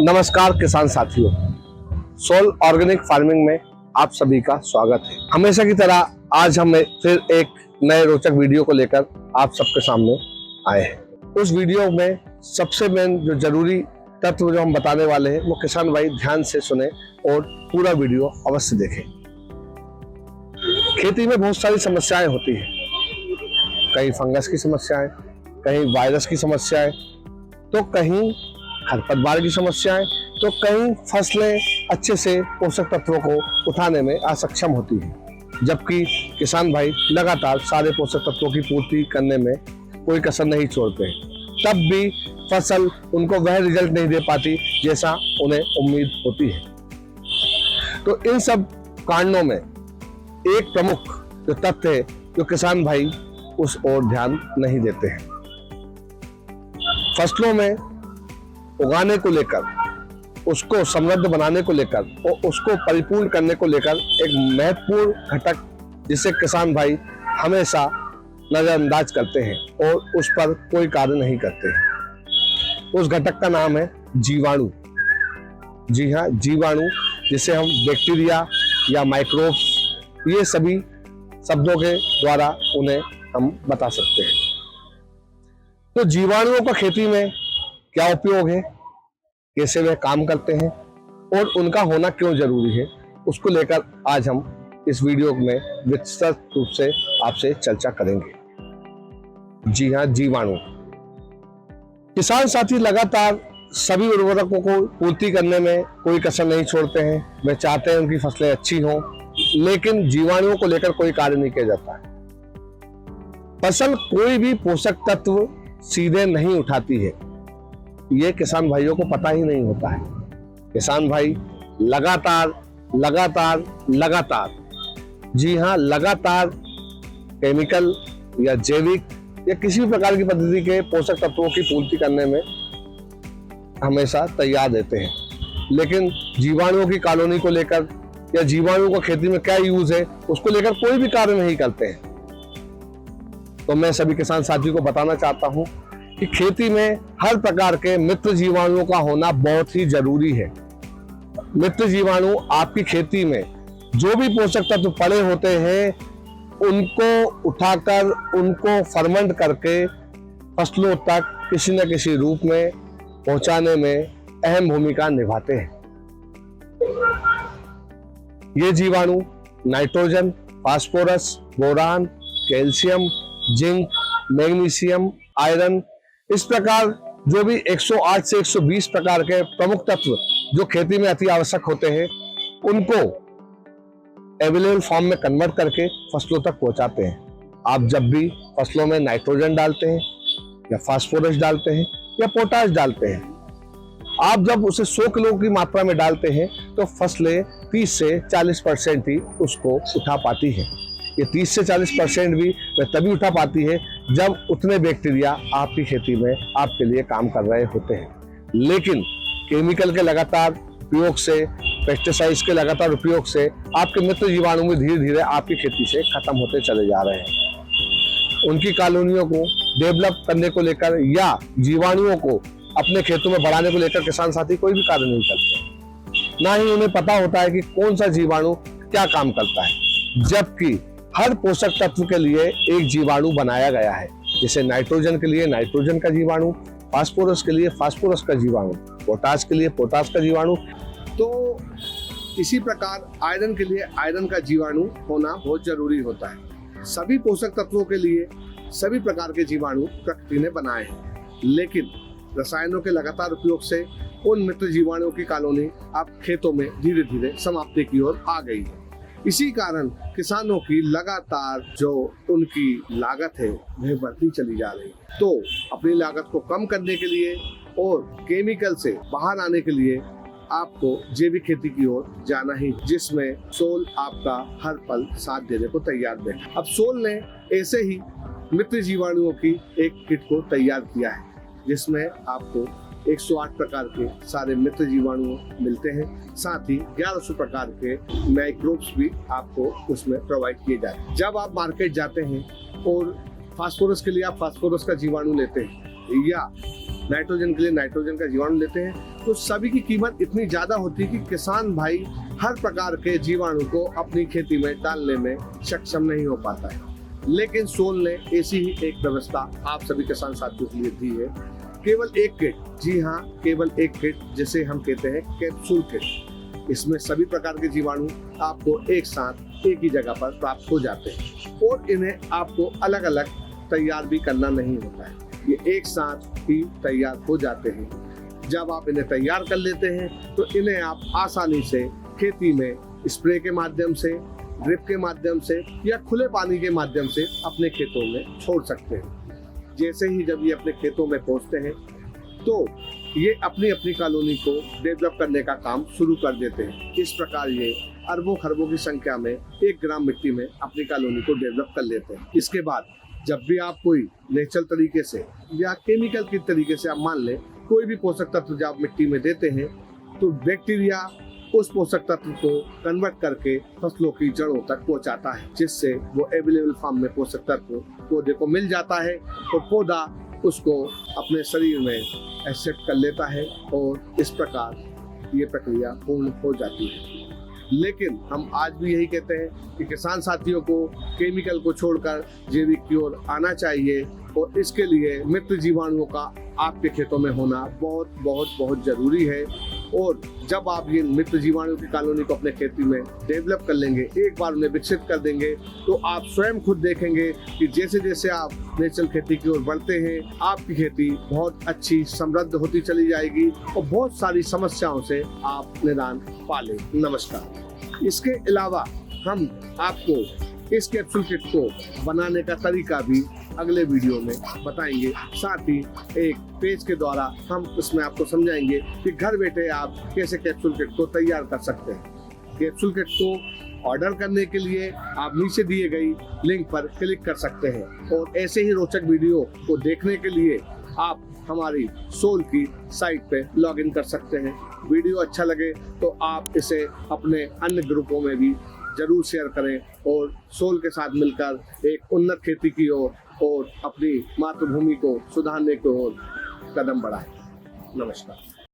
नमस्कार किसान साथियों, सोल ऑर्गेनिक फार्मिंग में आप सभी का स्वागत है। हमेशा की तरह आज हम फिर एक नए रोचक वीडियो को लेकर आप सबके सामने आए हैं। उस वीडियो में सबसे मेन जो जरूरी तत्व जो हम बताने वाले हैं वो किसान भाई ध्यान से सुने और पूरा वीडियो अवश्य देखें। खेती में बहुत सारी समस्याएं होती हैं, कहीं फंगस की समस्याएं, कहीं वायरस की समस्याएं, तो कहीं खरपतवार की समस्याएं, तो कई फसलें अच्छे से पोषक तत्वों को उठाने में असक्षम होती हैं, जबकि किसान भाई लगातार सारे पोषक तत्वों की पूर्ति करने में कोई कसर नहीं छोड़ते हैं। तब भी फसल उनको वह रिजल्ट नहीं दे पाती जैसा उन्हें उम्मीद होती है। तो इन सब कारणों में एक प्रमुख जो तथ्य है जो किसान भाई उस ओर ध्यान नहीं देते हैं। फसलों में उगाने को लेकर, उसको समृद्ध बनाने को लेकर और उसको परिपूर्ण करने को लेकर एक महत्वपूर्ण घटक जिसे किसान भाई हमेशा नजरअंदाज करते हैं और उस पर कोई कार्य नहीं करते हैं। उस घटक का नाम है जीवाणु। जी हाँ, जीवाणु, जिसे हम बैक्टीरिया या माइक्रोब्स, ये सभी शब्दों के द्वारा उन्हें हम बता सकते हैं। तो जीवाणुओं का खेती में क्या उपयोग है, कैसे वे काम करते हैं और उनका होना क्यों जरूरी है, उसको लेकर आज हम इस वीडियो में विस्तृत रूप से आपसे चर्चा करेंगे। जी हाँ, जीवाणु। किसान साथी लगातार सभी उर्वरकों को पूर्ति करने में कोई कसर नहीं छोड़ते हैं। वे चाहते हैं उनकी फसलें अच्छी हों, लेकिन जीवाणुओं को लेकर कोई कार्य नहीं किया जाता है। फसल कोई भी पोषक तत्व सीधे नहीं उठाती है, ये किसान भाइयों को पता ही नहीं होता है। किसान भाई लगातार जी हाँ, लगातार केमिकल या जैविक या किसी भी प्रकार की पद्धति के पोषक तत्वों की पूर्ति करने में हमेशा तैयार रहते हैं, लेकिन जीवाणुओं की कॉलोनी को लेकर या जीवाणु को खेती में क्या यूज है उसको लेकर कोई भी कार्य नहीं करते हैं। तो मैं सभी किसान साथियों को बताना चाहता हूं कि खेती में हर प्रकार के मित्र जीवाणुओं का होना बहुत ही जरूरी है। मित्र जीवाणु आपकी खेती में जो भी पोषक तत्व पड़े होते हैं उनको उठाकर, उनको फर्मेंट करके फसलों तक किसी न किसी रूप में पहुंचाने में अहम भूमिका निभाते हैं। ये जीवाणु nitrogen, phosphorus, boron, calcium, zinc, magnesium, iron, इस प्रकार जो भी 108 से 120 प्रकार के प्रमुख तत्व जो खेती में अति आवश्यक होते हैं उनको अवेलेबल फॉर्म में कन्वर्ट करके फसलों तक पहुंचाते हैं। आप जब भी फसलों में नाइट्रोजन डालते हैं या फास्फोरस डालते हैं या पोटाश डालते हैं, आप जब उसे 100 किलो की मात्रा में डालते हैं तो फसलें 30 से 40% ही उसको उठा पाती है। ये 30 से 40% भी वह तभी उठा पाती है जब उतने बैक्टीरिया आपकी खेती में आपके लिए काम कर रहे होते हैं। लेकिन केमिकल के लगातार उपयोग से, पेस्टिसाइड्स के लगातार उपयोग से आपके मित्र जीवाणु भी धीरे धीरे आपकी खेती से खत्म होते चले जा रहे हैं। उनकी कॉलोनियों को डेवलप करने को लेकर या जीवाणुओं को अपने खेतों में बढ़ाने को लेकर किसान साथी कोई भी कार्य नहीं करते, ना ही उन्हें पता होता है कि कौन सा जीवाणु क्या काम करता है। जबकि हर पोषक तत्व के लिए एक जीवाणु बनाया गया है, जैसे नाइट्रोजन के लिए नाइट्रोजन का जीवाणु, फास्फोरस के लिए फास्फोरस का जीवाणु, पोटाश के लिए पोटाश का जीवाणु। तो इसी प्रकार आयरन के लिए आयरन का जीवाणु होना बहुत जरूरी होता है। सभी पोषक तत्वों के लिए सभी प्रकार के जीवाणु प्रकृति ने बनाए हैं, लेकिन रसायनों के लगातार उपयोग से उन मित्र जीवाणुओं की कॉलोनी आप खेतों में धीरे धीरे समाप्ति की ओर आ गई है। इसी कारण किसानों की लगातार जो उनकी लागत है वह बढ़ती चली जा रही है। तो अपनी लागत को कम करने के लिए और केमिकल से बाहर आने के लिए आपको जैविक खेती की ओर जाना ही, जिसमें सोल आपका हर पल साथ देने को तैयार है। अब सोल ने ऐसे ही मित्र जीवाणुओं की एक किट को तैयार किया है, जिसमें आपको 108 प्रकार के सारे मित्र जीवाणु मिलते हैं, साथ ही 1100 प्रकार के माइक्रोब्स भी आपको उसमें प्रोवाइड किए जाते हैं। जब आप मार्केट जाते हैं और फास्फोरस के लिए आप फास्फोरस का जीवाणु लेते हैं या नाइट्रोजन के लिए नाइट्रोजन का जीवाणु लेते हैं, तो सभी की कीमत इतनी ज्यादा होती है कि किसान भाई हर प्रकार के जीवाणु को अपनी खेती में डालने में सक्षम नहीं हो पाता है। लेकिन सोल ने ऐसी ही एक व्यवस्था आप सभी किसान साथियों के लिए दी है। केवल एक किट, जी हाँ केवल एक किट, जिसे हम कहते हैं कैप्सूल किट। इसमें सभी प्रकार के जीवाणु आपको एक साथ एक ही जगह पर प्राप्त हो जाते हैं और इन्हें आपको अलग अलग तैयार भी करना नहीं होता है, ये एक साथ ही तैयार हो जाते हैं। जब आप इन्हें तैयार कर लेते हैं तो इन्हें आप आसानी से खेती में स्प्रे के माध्यम से, ड्रिप के माध्यम से या खुले पानी के माध्यम से अपने खेतों में छोड़ सकते हैं। जैसे ही जब ये अपने खेतों में पहुंचते हैं तो ये अपनी अपनी कॉलोनी को डेवलप करने का काम शुरू कर देते हैं। इस प्रकार ये अरबों खरबों की संख्या में 1 ग्राम मिट्टी में अपनी कॉलोनी को डेवलप कर लेते हैं। इसके बाद जब भी आप कोई नेचुरल तरीके से या केमिकल के तरीके से आप मान लें कोई भी पोषक तत्व जब आप मिट्टी में देते हैं तो बैक्टीरिया उस पोषक तत्व को कन्वर्ट करके फसलों की जड़ों तक पहुंचाता है, जिससे वो अवेलेबल फॉर्म में पोषक तत्व पौधे को मिल जाता है और पौधा उसको अपने शरीर में एक्सेप्ट कर लेता है और इस प्रकार ये प्रक्रिया पूर्ण हो जाती है। लेकिन हम आज भी यही कहते हैं कि किसान साथियों को केमिकल को छोड़कर जैविक की ओर आना चाहिए और इसके लिए मित्र जीवाणुओं का आपके खेतों में होना बहुत बहुत बहुत जरूरी है। और जब आप ये मित्र जीवाणु की कॉलोनी को अपने खेती में डेवलप कर लेंगे, एक बार उन्हें विकसित कर देंगे, तो आप स्वयं खुद देखेंगे कि जैसे जैसे आप नेचुरल खेती की ओर बढ़ते हैं आपकी खेती बहुत अच्छी समृद्ध होती चली जाएगी और बहुत सारी समस्याओं से आप निदान पा लेंगे। नमस्कार। इसके अलावा हम आपको इस कैप्सूल किट को बनाने का तरीका भी अगले वीडियो में बताएंगे। साथ ही एक पेज के द्वारा हम इसमें आपको समझाएंगे कि घर बैठे आप कैसे कैप्सूल किट को तैयार कर सकते हैं। कैप्सूल किट को ऑर्डर करने के लिए आप नीचे दिए गई लिंक पर क्लिक कर सकते हैं और ऐसे ही रोचक वीडियो को देखने के लिए आप हमारी सोल की साइट पे लॉगिन कर सकते हैं। वीडियो अच्छा लगे तो आप इसे अपने अन्य ग्रुपों में भी जरूर शेयर करें और सोल के साथ मिलकर एक उन्नत खेती की ओर और अपनी मातृभूमि को सुधारने की ओर कदम बढ़ाएं। नमस्कार।